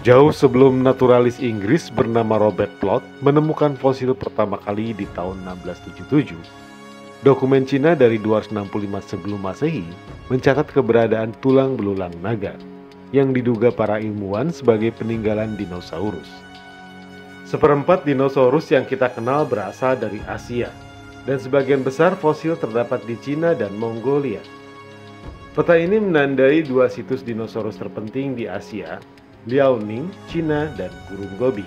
Jauh sebelum naturalis Inggris bernama Robert Plot menemukan fosil pertama kali di tahun 1677, dokumen Cina dari 265 sebelum Masehi mencatat keberadaan tulang belulang naga yang diduga para ilmuwan sebagai peninggalan dinosaurus. Seperempat dinosaurus yang kita kenal berasal dari Asia, dan sebagian besar fosil terdapat di Cina dan Mongolia. Peta ini menandai dua situs dinosaurus terpenting di Asia, Liaoning, Cina, dan Gurun Gobi.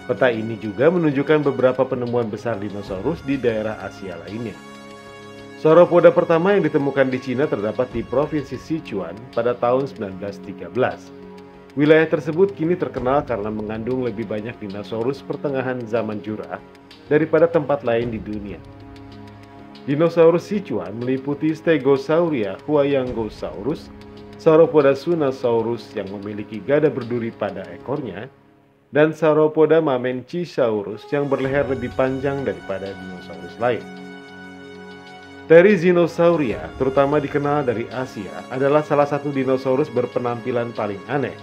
Peta ini juga menunjukkan beberapa penemuan besar dinosaurus di daerah Asia lainnya. Sauropoda pertama yang ditemukan di Cina terdapat di Provinsi Sichuan pada tahun 1913. Wilayah tersebut kini terkenal karena mengandung lebih banyak dinosaurus pertengahan zaman Jura daripada tempat lain di dunia. Dinosaurus Sichuan meliputi Stegosauria huayangosaurus, Sauropoda Sunosaurus yang memiliki gada berduri pada ekornya, dan Sauropoda Mamenchisaurus yang berleher lebih panjang daripada dinosaurus lain. Therizzinosauria, terutama dikenal dari Asia, adalah salah satu dinosaurus berpenampilan paling aneh.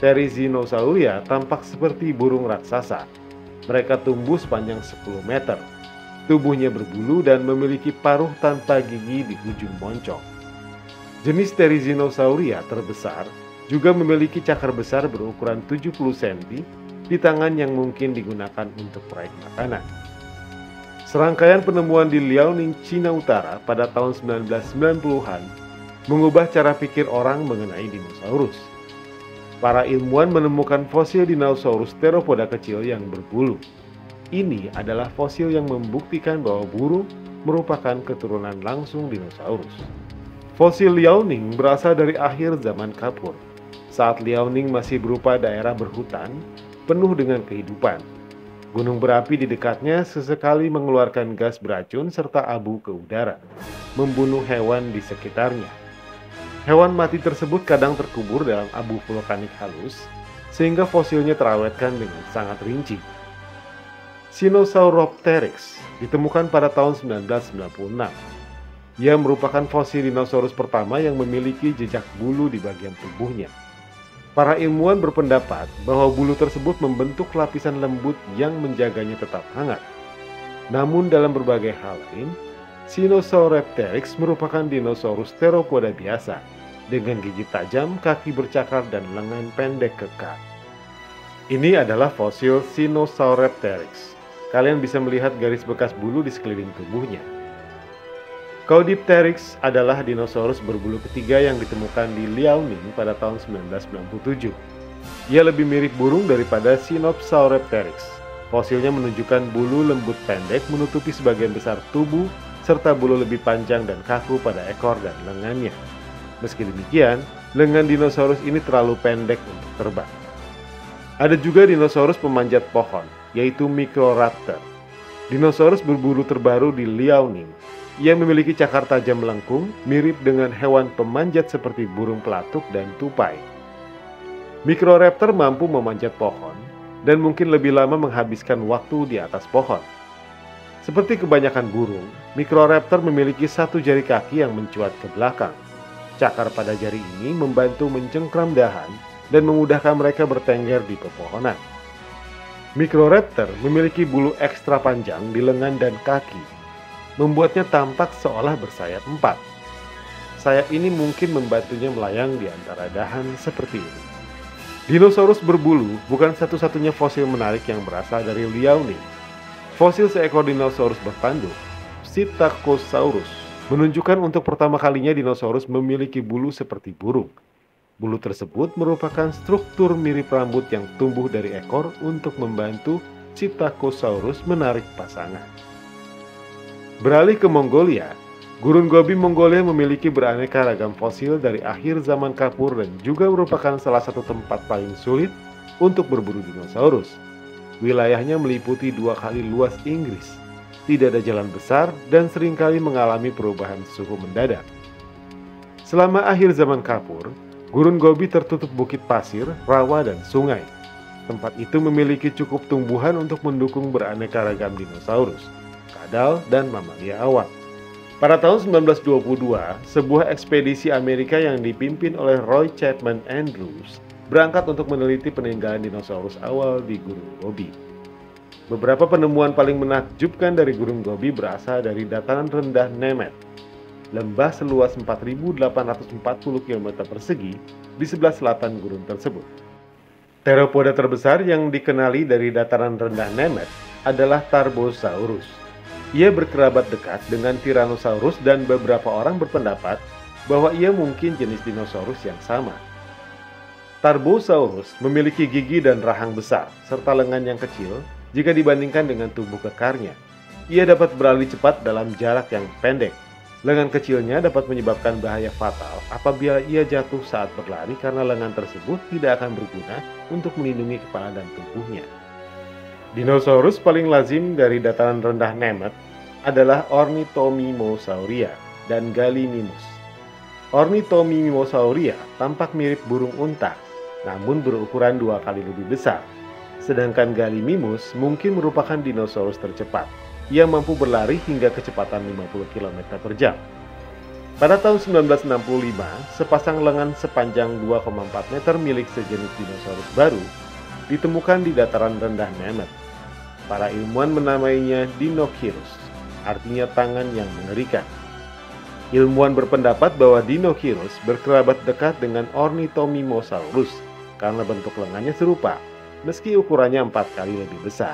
Therizzinosauria tampak seperti burung raksasa. Mereka tumbuh sepanjang 10 meter. Tubuhnya berbulu dan memiliki paruh tanpa gigi di ujung moncong. Jenis Therizzinosauria terbesar juga memiliki cakar besar berukuran 70 cm di tangan yang mungkin digunakan untuk meraih makanan. Serangkaian penemuan di Liaoning, Cina Utara pada tahun 1990-an mengubah cara pikir orang mengenai dinosaurus. Para ilmuwan menemukan fosil dinosaurus teropoda kecil yang berbulu. Ini adalah fosil yang membuktikan bahwa burung merupakan keturunan langsung dinosaurus. Fosil Liaoning berasal dari akhir zaman Kapur, saat Liaoning masih berupa daerah berhutan, penuh dengan kehidupan. Gunung berapi di dekatnya sesekali mengeluarkan gas beracun serta abu ke udara, membunuh hewan di sekitarnya. Hewan mati tersebut kadang terkubur dalam abu vulkanik halus, sehingga fosilnya terawetkan dengan sangat rinci. Sinosauropteryx ditemukan pada tahun 1996. Ia merupakan fosil dinosaurus pertama yang memiliki jejak bulu di bagian tubuhnya. Para ilmuwan berpendapat bahwa bulu tersebut membentuk lapisan lembut yang menjaganya tetap hangat. Namun dalam berbagai hal lain, Sinosauropteryx merupakan dinosaurus teropoda biasa, dengan gigi tajam, kaki bercakar, dan lengan pendek kekar. Ini adalah fosil Sinosauropteryx. Kalian bisa melihat garis bekas bulu di sekeliling tubuhnya. Caudipteryx adalah dinosaurus berbulu ketiga yang ditemukan di Liaoning pada tahun 1997. Ia lebih mirip burung daripada Sinosauropteryx. Fosilnya menunjukkan bulu lembut pendek menutupi sebagian besar tubuh, serta bulu lebih panjang dan kaku pada ekor dan lengannya. Meski demikian, lengan dinosaurus ini terlalu pendek untuk terbang. Ada juga dinosaurus pemanjat pohon, yaitu Microraptor. Dinosaurus berbulu terbaru di Liaoning. Ia memiliki cakar tajam melengkung, mirip dengan hewan pemanjat seperti burung pelatuk dan tupai. Microraptor mampu memanjat pohon dan mungkin lebih lama menghabiskan waktu di atas pohon. Seperti kebanyakan burung, Microraptor memiliki satu jari kaki yang mencuat ke belakang. Cakar pada jari ini membantu mencengkram dahan dan memudahkan mereka bertengger di pepohonan. Microraptor memiliki bulu ekstra panjang di lengan dan kaki, membuatnya tampak seolah bersayap 4. Sayap ini mungkin membantunya melayang di antara dahan seperti ini. Dinosaurus berbulu bukan satu-satunya fosil menarik yang berasal dari Liaoning. Fosil seekor dinosaurus bertanduk, Psittacosaurus, menunjukkan untuk pertama kalinya dinosaurus memiliki bulu seperti burung. Bulu tersebut merupakan struktur mirip rambut yang tumbuh dari ekor untuk membantu Psittacosaurus menarik pasangan. Beralih ke Mongolia, Gurun Gobi Mongolia memiliki beraneka ragam fosil dari akhir zaman Kapur dan juga merupakan salah satu tempat paling sulit untuk berburu dinosaurus. Wilayahnya meliputi 2 kali luas Inggris, tidak ada jalan besar, dan seringkali mengalami perubahan suhu mendadak. Selama akhir zaman Kapur, Gurun Gobi tertutup bukit pasir, rawa, dan sungai. Tempat itu memiliki cukup tumbuhan untuk mendukung beraneka ragam dinosaurus, kadal, dan mamalia awak. Pada tahun 1922, sebuah ekspedisi Amerika yang dipimpin oleh Roy Chapman Andrews berangkat untuk meneliti peninggalan dinosaurus awal di Gunung Gobi. Beberapa penemuan paling menakjubkan dari Gunung Gobi berasal dari dataran rendah Nemeth, lembah seluas 4.840 km persegi di sebelah selatan gunung tersebut. Teropoda terbesar yang dikenali dari dataran rendah Nemeth adalah Tarbosaurus. Ia berkerabat dekat dengan Tyrannosaurus dan beberapa orang berpendapat bahwa ia mungkin jenis dinosaurus yang sama. Tarbosaurus memiliki gigi dan rahang besar, serta lengan yang kecil jika dibandingkan dengan tubuh kekarnya. Ia dapat berlari cepat dalam jarak yang pendek. Lengan kecilnya dapat menyebabkan bahaya fatal apabila ia jatuh saat berlari karena lengan tersebut tidak akan berguna untuk melindungi kepala dan tubuhnya. Dinosaurus paling lazim dari dataran rendah Nemeth adalah Ornithomimosauria dan Gallimimus. Ornithomimosauria tampak mirip burung unta, namun berukuran 2 kali lebih besar. Sedangkan Gallimimus mungkin merupakan dinosaurus tercepat. Ia mampu berlari hingga kecepatan 50 km per jam. Pada tahun 1965, sepasang lengan sepanjang 2,4 meter milik sejenis dinosaurus baru ditemukan di dataran rendah Nemeth. Para ilmuwan menamainya Dinochirus, artinya tangan yang mengerikan. Ilmuwan berpendapat bahwa Dinochirus berkerabat dekat dengan Ornithomimosaurus karena bentuk lengannya serupa, meski ukurannya 4 kali lebih besar.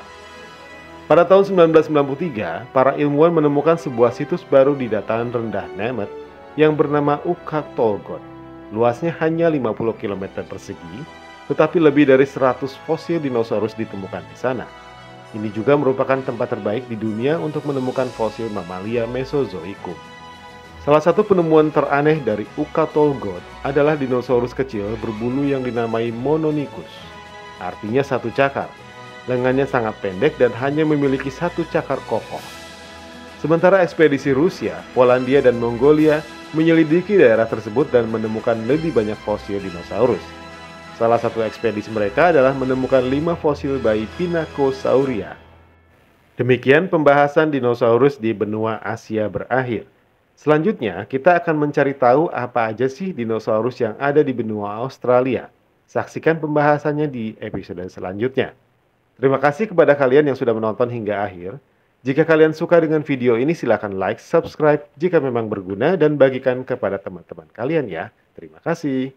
Pada tahun 1993, para ilmuwan menemukan sebuah situs baru di dataran rendah Nemeth yang bernama Ukhtolgod. Luasnya hanya 50 km persegi, tetapi lebih dari 100 fosil dinosaurus ditemukan di sana. Ini juga merupakan tempat terbaik di dunia untuk menemukan fosil mamalia Mesozoikum. Salah satu penemuan teraneh dari Ukhtolgod adalah dinosaurus kecil berbulu yang dinamai Mononychus, artinya satu cakar. Lengannya sangat pendek dan hanya memiliki satu cakar kokoh. Sementara ekspedisi Rusia, Polandia, dan Mongolia menyelidiki daerah tersebut dan menemukan lebih banyak fosil dinosaurus. Salah satu ekspedisi mereka adalah menemukan 5 fosil bayi Pinakosauria. Demikian pembahasan dinosaurus di benua Asia berakhir. Selanjutnya, kita akan mencari tahu apa aja sih dinosaurus yang ada di benua Australia. Saksikan pembahasannya di episode selanjutnya. Terima kasih kepada kalian yang sudah menonton hingga akhir. Jika kalian suka dengan video ini, silakan like, subscribe jika memang berguna, dan bagikan kepada teman-teman kalian ya. Terima kasih.